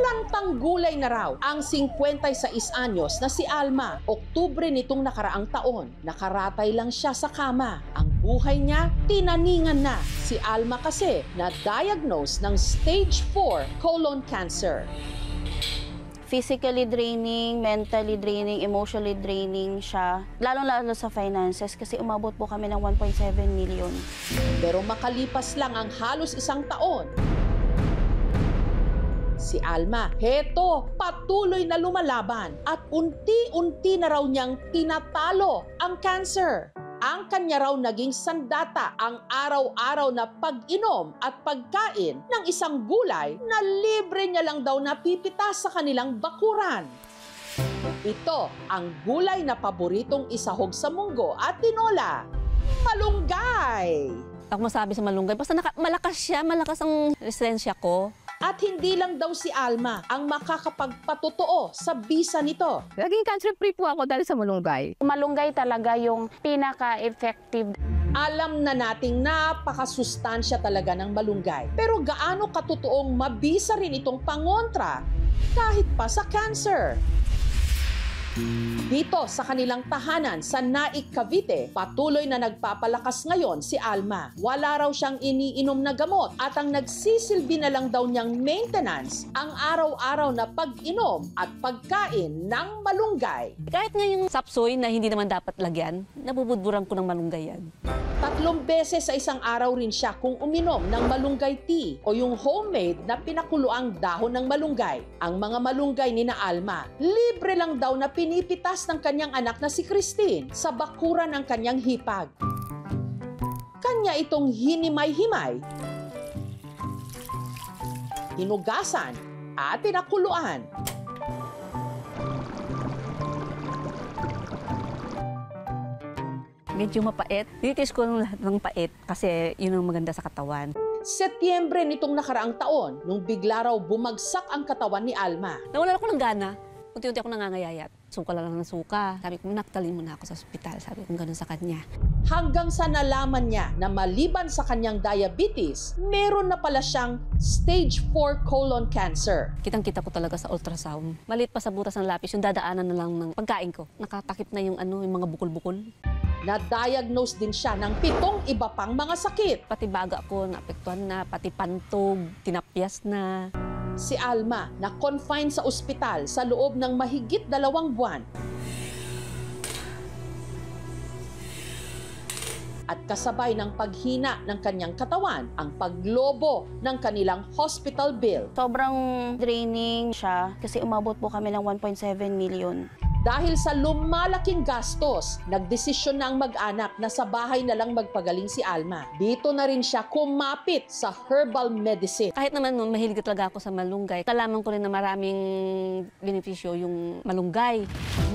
Plantang gulay na raw ang 56 anyos na si Alma. Oktubre nitong nakaraang taon, nakaratay lang siya sa kama. Ang buhay niya, tinaningan na. Si Alma kasi na-diagnose ng stage 4 colon cancer. Physically draining, mentally draining, emotionally draining siya. Lalong-lalo sa finances kasi umabot po kami ng 1.7 million. Pero makalipas lang ang halos isang taon, si Alma, heto, patuloy na lumalaban at unti-unti na raw niyang tinatalo ang cancer. Ang kanya raw naging sandata ang araw-araw na pag-inom at pagkain ng isang gulay na libre niya lang daw napipitas sa kanilang bakuran. Ito ang gulay na paboritong isahog sa munggo at tinola, malunggay. Ako masabi sa malunggay, basta malakas siya, malakas ang resistensya ko. At hindi lang daw si Alma ang makakapagpatotoo sa bisa nito. Naging cancer-free po ako dahil sa malunggay. Malunggay talaga yung pinaka-effective. Alam na nating napakasustansya talaga ng malunggay. Pero gaano katotoong mabisa rin itong pangontra kahit pa sa cancer? Dito sa kanilang tahanan sa Naik, Cavite, patuloy na nagpapalakas ngayon si Alma. Wala raw siyang iniinom na gamot at ang nagsisilbi na lang daw niyang maintenance ang araw-araw na pag-inom at pagkain ng malunggay. Kahit nga yung sapsoy na hindi naman dapat lagyan, nabubudburan ko ng malunggay yan. 3 beses sa isang araw rin siya kung uminom ng malunggay tea o yung homemade na pinakuluang dahon ng malunggay. Ang mga malunggay ni na Alma, libre lang daw na pinipitas ng kanyang anak na si Christine sa bakuran ng kanyang hipag. Kanya itong hinimay-himay, hinugasan at pinakuluan. Medyo mapait. Tinitis ko ng lahat ng pait kasi yun ang maganda sa katawan. Setyembre nitong nakaraang taon, nung bigla raw bumagsak ang katawan ni Alma. Nawalan ako ng gana. Unti-unti ako nangangayayat. Suka lang ng suka. Sabi ko, naktalin mo na ako sa ospital. Sabi ko, ganun sa kanya. Hanggang sa nalaman niya na maliban sa kanyang diabetes, meron na pala siyang stage 4 colon cancer. Kitang-kita ko talaga sa ultrasound. Maliit pa sa butas ng lapis, yung dadaanan na lang ng pagkain ko. Nakatakip na yung mga bukol-bukol. Na-diagnose din siya ng 7 iba pang mga sakit. Pati baga ko, naapektuhan na, pati pantog, tinapyas na. Si Alma na-confine sa ospital sa loob ng mahigit 2 buwan. At kasabay ng paghina ng kanyang katawan, ang paglobo ng kanilang hospital bill. Sobrang draining siya kasi umabot po kami ng 1.7 million. Dahil sa lumalaking gastos, nagdesisyon na ang mag-anak na sa bahay na lang magpagaling si Alma. Dito na rin siya kumapit sa herbal medicine. Kahit naman mahilig talaga ako sa malunggay, kalaman ko rin na maraming benepisyo yung malunggay.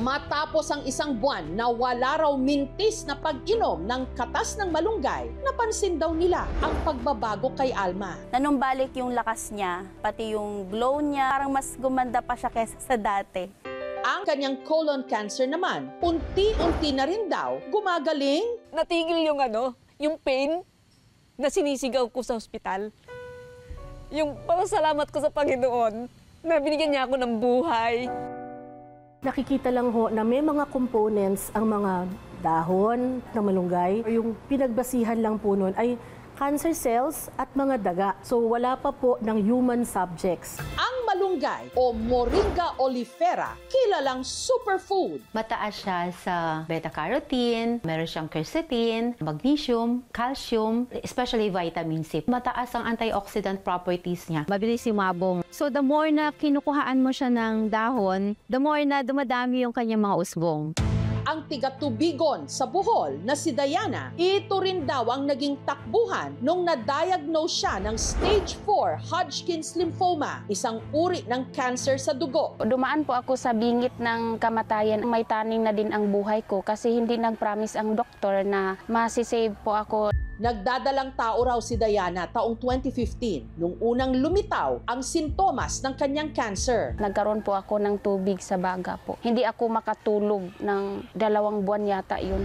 Matapos ang 1 buwan na wala raw mintis na pag-inom ng katas ng malunggay, napansin daw nila ang pagbabago kay Alma. Nanumbalik yung lakas niya, pati yung glow niya, parang mas gumanda pa siya kaysa sa dati. Ang kanyang colon cancer naman, unti-unti na rin daw gumagaling. Natigil yung pain na sinisigaw ko sa ospital. Yung pasalamat ko sa Panginoon na binigyan niya ako ng buhay. Nakikita lang ho na may mga components ang mga dahon ng malunggay. Yung pinagbasihan lang po nun ay cancer cells at mga daga. So wala pa po ng human subjects. Ang malunggay o Moringa oleifera, kilalang superfood. Mataas siya sa beta-carotene, meron siyang quercetin, magnesium, calcium, especially vitamin C. Mataas ang antioxidant properties niya. Mabilis sumabong. So the more na kinukuhaan mo siya ng dahon, the more na dumadami yung kanyang mga usbong. Ang tiga-Tubigon sa Bohol na si Diana, ito rin daw ang naging takbuhan nung na-diagnose siya ng stage 4 Hodgkin's lymphoma, isang uri ng cancer sa dugo. Dumaan po ako sa bingit ng kamatayan. May taning na din ang buhay ko kasi hindi nag-promise ang doktor na masisave po ako. Nagdadalang tao raw si Diana taong 2015 nung unang lumitaw ang sintomas ng kanyang cancer. Nagkaroon po ako ng tubig sa baga po. Hindi ako makatulog ng 2 buwan yata yun.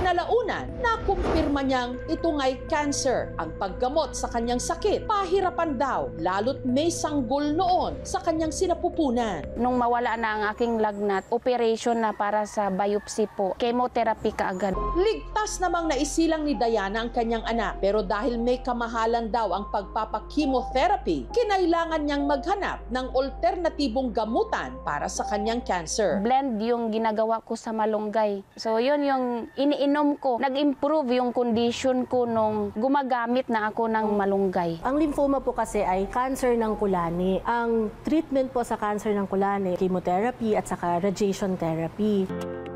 Kinalaunan, nakumpirma niyang ito nga'y cancer. Ang paggamot sa kanyang sakit, pahirapan daw, lalo't may sanggol noon sa kanyang sinapupunan. Nung mawala na ang aking lagnat, operation na para sa biopsy po. Chemotherapy kaagad. Ligtas namang naisilang ni Diana ang kanyang anak, pero dahil may kamahalan daw ang pagpapakemotherapy, kinailangan niyang maghanap ng alternatibong gamutan para sa kanyang cancer. Blend yung ginagawa ko sa malunggay. So yun yung iniinom ko. Nag-improve yung condition ko nung gumagamit na ako ng malunggay. Ang lymphoma po kasi ay cancer ng kulani. Ang treatment po sa cancer ng kulani, chemotherapy at saka radiation therapy.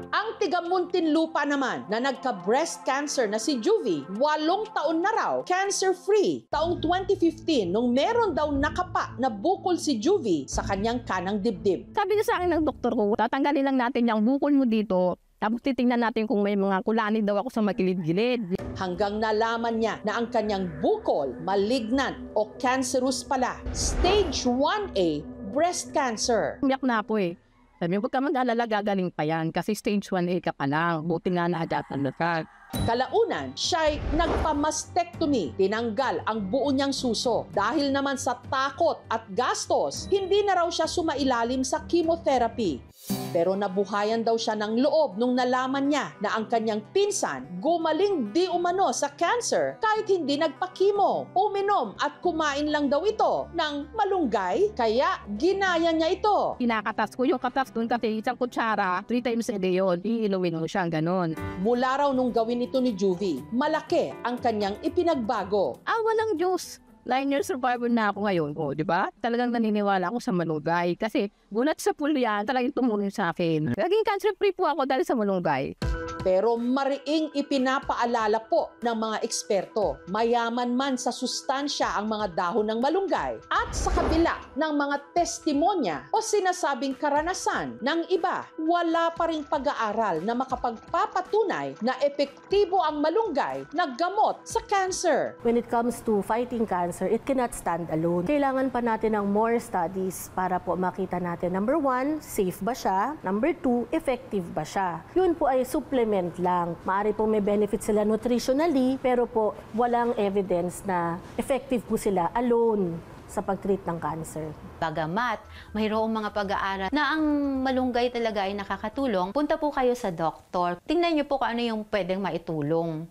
Ang tiga Muntinlupa naman na nagka-breast cancer na si Juvie, 8 taon na raw, cancer-free. Taong 2015, nung meron daw nakapa na bukol si Juvie sa kanyang kanang dibdib. Sabi niya sa akin ng doktor ko, tatanggalin lang natin yung bukol mo dito. Tapos titingnan natin kung may mga kulani daw ako sa magilid-gilid. Hanggang nalaman niya na ang kanyang bukol, malignant o cancerous pala. Stage 1A, breast cancer. Umiyak na ako eh. Sabi ko, huwag ka mag-alala, gagaling pa yan. Kasi stage 1A ka pa lang. Buti nga na-adaptan na ka. Kalaunan, siya'y nagpa-mastectomy. Tinanggal ang buo niyang suso. Dahil naman sa takot at gastos, hindi na raw siya sumailalim sa chemotherapy. Pero nabuhayan daw siya ng loob nung nalaman niya na ang kanyang pinsan gumaling di umano sa cancer kahit hindi nagpa-chemo. Uminom at kumain lang daw ito ng malunggay, kaya ginaya niya ito. Pinakatas ko yung katas doon kasi isang kutsara, 3 times a day yun. Iilawin mo siya, ganon. Mula raw nung gawin ito ni Juvie, malaki ang kanyang ipinagbago. Walang Diyos. 9-year survivor na ako ngayon. O, di ba? Talagang naniniwala ako sa malunggay. Kasi gulat sa pool yan, talagang tumulong sa akin. Naging cancer-free po ako dahil sa malunggay. Pero mariing ipinapaalala po ng mga eksperto, mayaman man sa sustansya ang mga dahon ng malunggay at sa kabila ng mga testimonya o sinasabing karanasan ng iba, wala pa ring pag-aaral na makapagpapatunay na epektibo ang malunggay na gamot sa cancer. When it comes to fighting cancer, it cannot stand alone. Kailangan pa natin ng more studies para po makita natin, number 1, safe ba siya? Number 2, effective ba siya? Yun po ay supplement lang. Maaari pong may benefit sila nutritionally, pero po walang evidence na effective po sila alone sa pag-treat ng cancer. Bagamat mayroong mga pag-aaral na ang malunggay talaga ay nakakatulong, punta po kayo sa doktor. Tingnan niyo po kung ano yung pwedeng maitulong.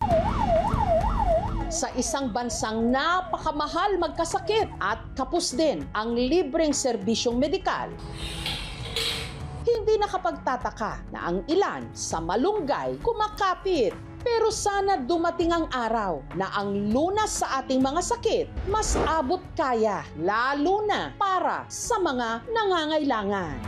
Sa isang bansang napakamahal magkasakit at kapos din ang libreng serbisyong medikal, hindi nakapagtataka na ang ilan sa malunggay kumakapit. Pero sana dumating ang araw na ang lunas sa ating mga sakit mas abot kaya, lalo na para sa mga nangangailangan.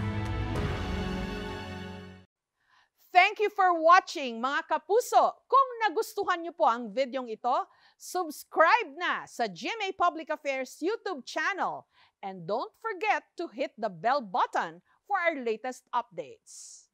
Thank you for watching, mga kapuso. Kung nagustuhan niyo po ang videong ito, subscribe na sa GMA Public Affairs YouTube channel. And don't forget to hit the bell button for our latest updates.